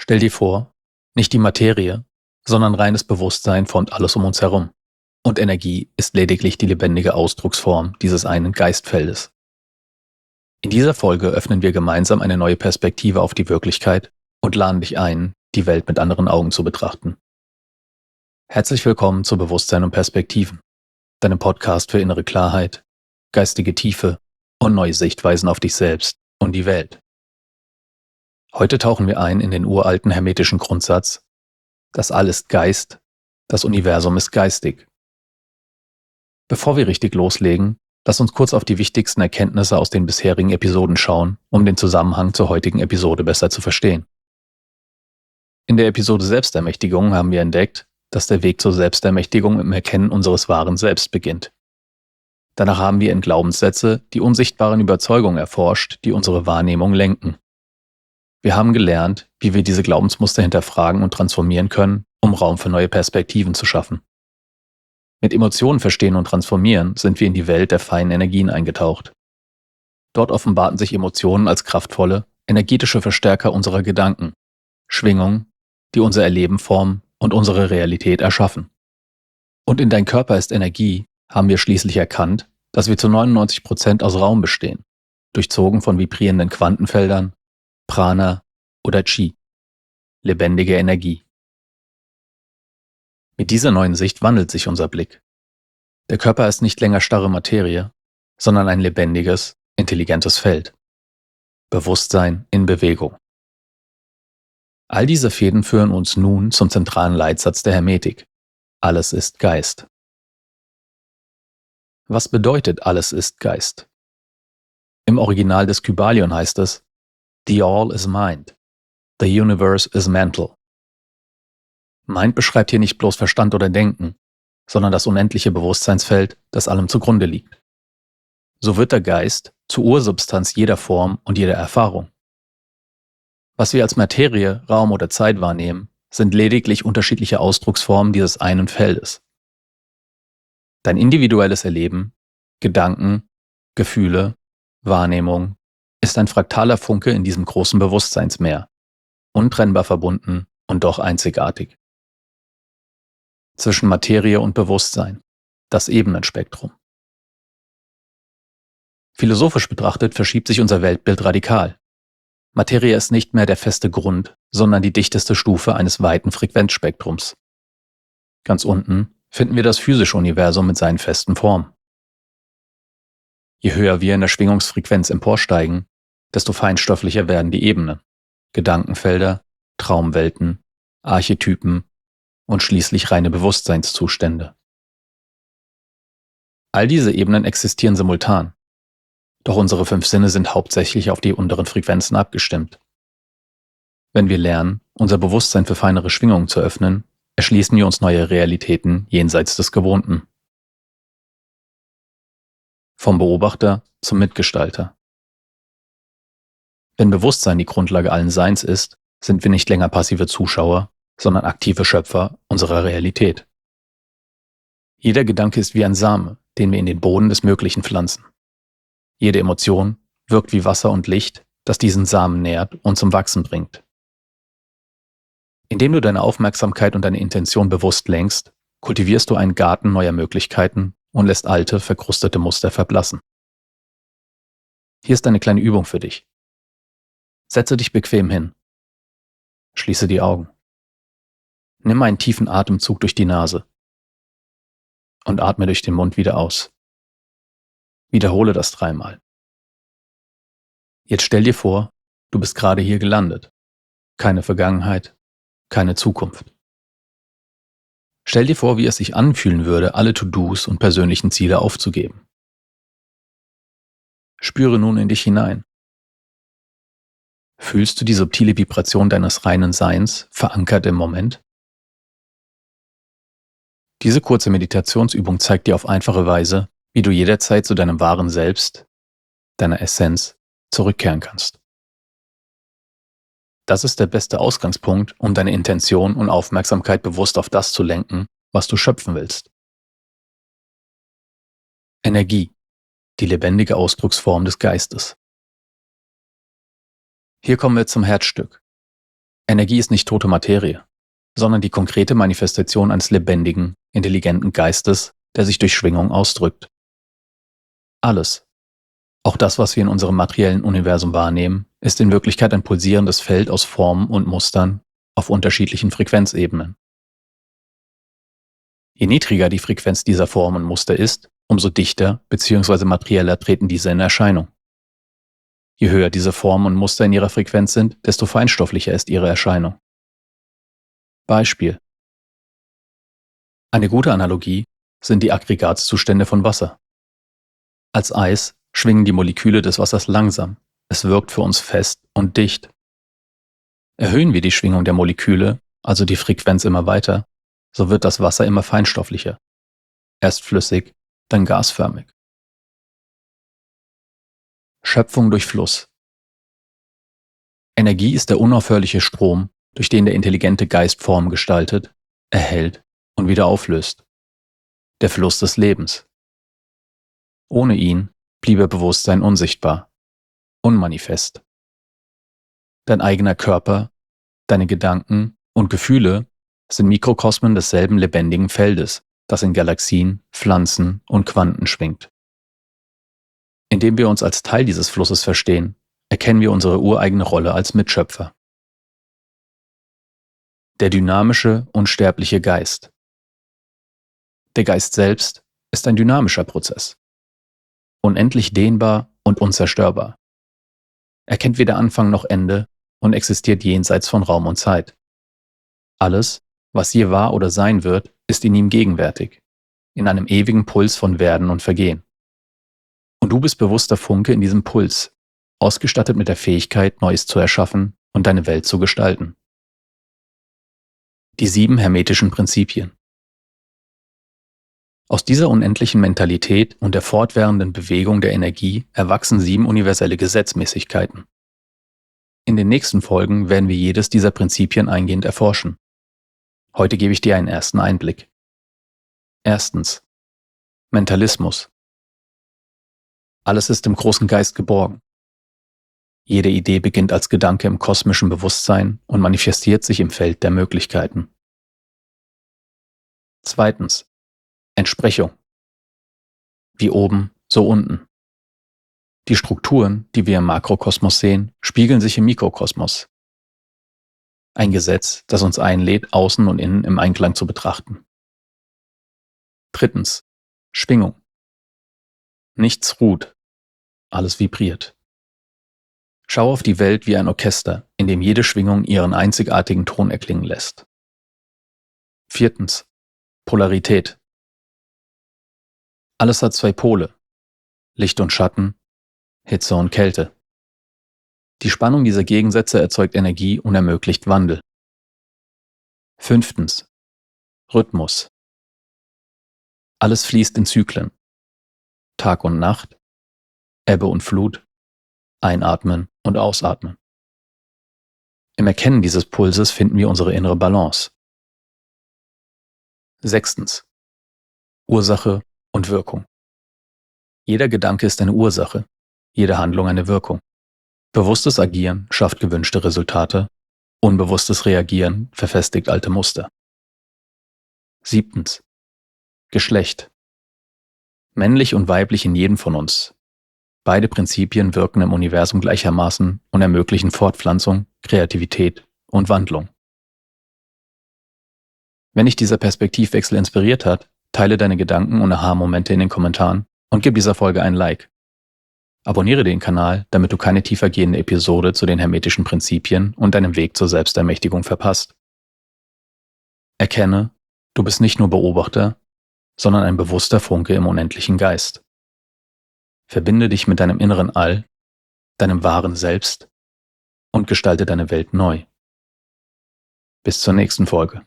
Stell dir vor, nicht die Materie, sondern reines Bewusstsein formt alles um uns herum. Und Energie ist lediglich die lebendige Ausdrucksform dieses einen Geistfeldes. In dieser Folge öffnen wir gemeinsam eine neue Perspektive auf die Wirklichkeit und laden dich ein, die Welt mit anderen Augen zu betrachten. Herzlich willkommen zu Bewusstsein und Perspektiven, deinem Podcast für innere Klarheit, geistige Tiefe und neue Sichtweisen auf dich selbst und die Welt. Heute tauchen wir ein in den uralten hermetischen Grundsatz: Das All ist Geist, das Universum ist geistig. Bevor wir richtig loslegen, lass uns kurz auf die wichtigsten Erkenntnisse aus den bisherigen Episoden schauen, um den Zusammenhang zur heutigen Episode besser zu verstehen. In der Episode Selbstermächtigung haben wir entdeckt, dass der Weg zur Selbstermächtigung im Erkennen unseres wahren Selbst beginnt. Danach haben wir in Glaubenssätze die unsichtbaren Überzeugungen erforscht, die unsere Wahrnehmung lenken. Wir haben gelernt, wie wir diese Glaubensmuster hinterfragen und transformieren können, um Raum für neue Perspektiven zu schaffen. Mit Emotionen verstehen und transformieren sind wir in die Welt der feinen Energien eingetaucht. Dort offenbarten sich Emotionen als kraftvolle, energetische Verstärker unserer Gedanken, Schwingungen, die unser Erleben formen und unsere Realität erschaffen. Und in Dein Körper ist Energie haben wir schließlich erkannt, dass wir zu 99% aus Raum bestehen, durchzogen von vibrierenden Quantenfeldern, Prana oder Chi, lebendige Energie. Mit dieser neuen Sicht wandelt sich unser Blick. Der Körper ist nicht länger starre Materie, sondern ein lebendiges, intelligentes Feld. Bewusstsein in Bewegung. All diese Fäden führen uns nun zum zentralen Leitsatz der Hermetik: Alles ist Geist. Was bedeutet alles ist Geist? Im Original des Kybalion heißt es: The All is Mind. The Universe is Mental. Mind beschreibt hier nicht bloß Verstand oder Denken, sondern das unendliche Bewusstseinsfeld, das allem zugrunde liegt. So wird der Geist zur Ursubstanz jeder Form und jeder Erfahrung. Was wir als Materie, Raum oder Zeit wahrnehmen, sind lediglich unterschiedliche Ausdrucksformen dieses einen Feldes. Dein individuelles Erleben, Gedanken, Gefühle, Wahrnehmung ist ein fraktaler Funke in diesem großen Bewusstseinsmeer, untrennbar verbunden und doch einzigartig. Zwischen Materie und Bewusstsein, das Ebenenspektrum. Philosophisch betrachtet verschiebt sich unser Weltbild radikal. Materie ist nicht mehr der feste Grund, sondern die dichteste Stufe eines weiten Frequenzspektrums. Ganz unten finden wir das physische Universum mit seinen festen Formen. Je höher wir in der Schwingungsfrequenz emporsteigen, desto feinstofflicher werden die Ebenen, Gedankenfelder, Traumwelten, Archetypen und schließlich reine Bewusstseinszustände. All diese Ebenen existieren simultan, doch unsere 5 Sinne sind hauptsächlich auf die unteren Frequenzen abgestimmt. Wenn wir lernen, unser Bewusstsein für feinere Schwingungen zu öffnen, erschließen wir uns neue Realitäten jenseits des Gewohnten. Vom Beobachter zum Mitgestalter. Wenn Bewusstsein die Grundlage allen Seins ist, sind wir nicht länger passive Zuschauer, sondern aktive Schöpfer unserer Realität. Jeder Gedanke ist wie ein Same, den wir in den Boden des Möglichen pflanzen. Jede Emotion wirkt wie Wasser und Licht, das diesen Samen nährt und zum Wachsen bringt. Indem du deine Aufmerksamkeit und deine Intention bewusst lenkst, kultivierst du einen Garten neuer Möglichkeiten und lässt alte, verkrustete Muster verblassen. Hier ist eine kleine Übung für dich. Setze dich bequem hin. Schließe die Augen. Nimm einen tiefen Atemzug durch die Nase und atme durch den Mund wieder aus. Wiederhole das 3-mal. Jetzt stell dir vor, du bist gerade hier gelandet. Keine Vergangenheit, keine Zukunft. Stell dir vor, wie es sich anfühlen würde, alle To-Dos und persönlichen Ziele aufzugeben. Spüre nun in dich hinein. Fühlst du die subtile Vibration deines reinen Seins, verankert im Moment? Diese kurze Meditationsübung zeigt dir auf einfache Weise, wie du jederzeit zu deinem wahren Selbst, deiner Essenz, zurückkehren kannst. Das ist der beste Ausgangspunkt, um deine Intention und Aufmerksamkeit bewusst auf das zu lenken, was du schöpfen willst. Energie, die lebendige Ausdrucksform des Geistes. Hier kommen wir zum Herzstück. Energie ist nicht tote Materie, sondern die konkrete Manifestation eines lebendigen, intelligenten Geistes, der sich durch Schwingung ausdrückt. Alles, auch das, was wir in unserem materiellen Universum wahrnehmen, ist in Wirklichkeit ein pulsierendes Feld aus Formen und Mustern auf unterschiedlichen Frequenzebenen. Je niedriger die Frequenz dieser Formen und Muster ist, umso dichter bzw. materieller treten diese in Erscheinung. Je höher diese Formen und Muster in ihrer Frequenz sind, desto feinstofflicher ist ihre Erscheinung. Beispiel: Eine gute Analogie sind die Aggregatzustände von Wasser. Als Eis schwingen die Moleküle des Wassers langsam, es wirkt für uns fest und dicht. Erhöhen wir die Schwingung der Moleküle, also die Frequenz immer weiter, so wird das Wasser immer feinstofflicher. Erst flüssig, dann gasförmig. Schöpfung durch Fluss. Energie ist der unaufhörliche Strom, durch den der intelligente Geist Form gestaltet, erhält und wieder auflöst. Der Fluss des Lebens. Ohne ihn bliebe Bewusstsein unsichtbar, unmanifest. Dein eigener Körper, deine Gedanken und Gefühle sind Mikrokosmen desselben lebendigen Feldes, das in Galaxien, Pflanzen und Quanten schwingt. Indem wir uns als Teil dieses Flusses verstehen, erkennen wir unsere ureigene Rolle als Mitschöpfer. Der dynamische, unsterbliche Geist. Der Geist selbst ist ein dynamischer Prozess. Unendlich dehnbar und unzerstörbar. Er kennt weder Anfang noch Ende und existiert jenseits von Raum und Zeit. Alles, was je war oder sein wird, ist in ihm gegenwärtig, in einem ewigen Puls von Werden und Vergehen. Und du bist bewusster Funke in diesem Puls, ausgestattet mit der Fähigkeit, Neues zu erschaffen und deine Welt zu gestalten. Die 7 hermetischen Prinzipien. Aus dieser unendlichen Mentalität und der fortwährenden Bewegung der Energie erwachsen 7 universelle Gesetzmäßigkeiten. In den nächsten Folgen werden wir jedes dieser Prinzipien eingehend erforschen. Heute gebe ich dir einen ersten Einblick. Erstens: Mentalismus. Alles ist im großen Geist geborgen. Jede Idee beginnt als Gedanke im kosmischen Bewusstsein und manifestiert sich im Feld der Möglichkeiten. Zweitens: Entsprechung. Wie oben, so unten. Die Strukturen, die wir im Makrokosmos sehen, spiegeln sich im Mikrokosmos. Ein Gesetz, das uns einlädt, Außen und Innen im Einklang zu betrachten. Drittens: Schwingung. Nichts ruht, alles vibriert. Schau auf die Welt wie ein Orchester, in dem jede Schwingung ihren einzigartigen Ton erklingen lässt. Viertens: Polarität. Alles hat 2 Pole: Licht und Schatten, Hitze und Kälte. Die Spannung dieser Gegensätze erzeugt Energie und ermöglicht Wandel. Fünftens: Rhythmus. Alles fließt in Zyklen. Tag und Nacht, Ebbe und Flut, Einatmen und Ausatmen. Im Erkennen dieses Pulses finden wir unsere innere Balance. Sechstens: Ursache und Wirkung. Jeder Gedanke ist eine Ursache, jede Handlung eine Wirkung. Bewusstes Agieren schafft gewünschte Resultate, unbewusstes Reagieren verfestigt alte Muster. Siebtens: Geschlecht. Männlich und weiblich in jedem von uns. Beide Prinzipien wirken im Universum gleichermaßen und ermöglichen Fortpflanzung, Kreativität und Wandlung. Wenn dich dieser Perspektivwechsel inspiriert hat, teile deine Gedanken und Aha-Momente in den Kommentaren und gib dieser Folge ein Like. Abonniere den Kanal, damit du keine tiefergehende Episode zu den hermetischen Prinzipien und deinem Weg zur Selbstermächtigung verpasst. Erkenne, du bist nicht nur Beobachter, sondern ein bewusster Funke im unendlichen Geist. Verbinde dich mit deinem inneren All, deinem wahren Selbst und gestalte deine Welt neu. Bis zur nächsten Folge.